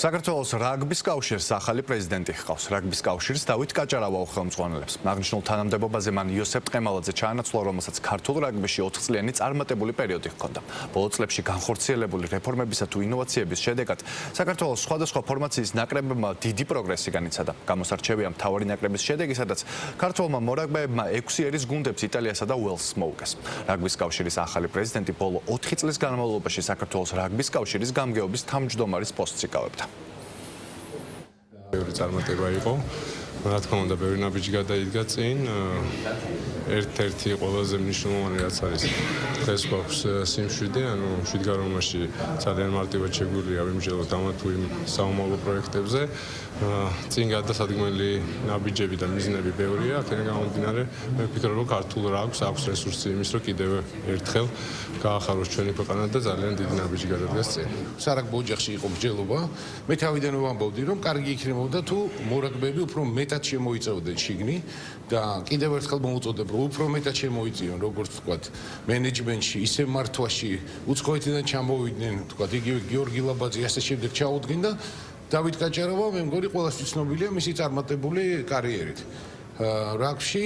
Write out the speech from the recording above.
საქართველოს რაგბის კავშირს ახალი პრეზიდენტი ჰყავს. რაგბის კავშირს დავით კაჭარავა უხელმძღვანელებს. აღნიშნულ თანამდებობაზე მან იოსებ ტყემალაძე ჩაანაცვლა, რომელსაც ქართულ რაგბიში 4 წლიანი წარმატებული პერიოდი ჰქონდა. ბოლო წლებში განხორციელებული რეფორმებისა თუ ინოვაციების შედეგად საქართველოს სხვადასხვა ფორმაციის ნაკრებებმა დიდი პროგრესი განიცადა. გამოსარჩევია მთავარი ნაკრების შედეგი, სადაც ქართველმა მორაგბეებმა 6 ერის გუნდებს იტალიასა და უელსს მოუგეს. რაგბის კავშირის ახალი პრეზიდენტი ბოლო 4 წლის განმავლობაში საქართველოს რაგბის კავშირის გამგეობის თავმჯდომარის პოსტს იკავებდა. ბევრი წარმატება იყო. რა თქმა უნდა, ბევრი ნაბიჯი გადაიდგა წინ. ერთ-ერთი ყველაზე მნიშვნელოვანი რაც არის დღეს გვაქვს სიმშვიდე, ანუ მშვიდგარემოში ძალიან მარტივად შეგვიძლია ვიმსჯელოთ ამა თუ იმ საომავლო პროექტებზე. წინ გადასადგმელი ნაბიჯები და მიზნები ბევრია, აქედან გამომდინარე, მე ვფიქრობ, რომ ქართულ რაგბს აქვს რესურსი იმის, რომ კიდევ ერთხელ გაახაროს ჩვენი ქვეყანა და ძალიან დიდი ნაბიჯი გადადგას წინ. სარაგბო ოჯახში იყო მსჯელობა. მე თავიდან ვამბობდი, რომ კარგი იქნებოდა თუ მორაგბეები უფრო მეტად შემოიწევდნენ შიგნი და კიდევ ერთხელ მოვუწოდებ, რომ უფრო მეტად შემოიწიონ, როგორც ვთქვათ, მენეჯმენტში, ისე მართვაში, უცხოეთიდან ჩამოვიდნენ, ვთქვათ, იგივე გიორგი ლაბაძე, ასე შემდეგ ჩაუდგინდა. დავით კაჭარავა, მე მგონი ყველასთვის ცნობილია მისი წარმატებული კარიერით. რაგბში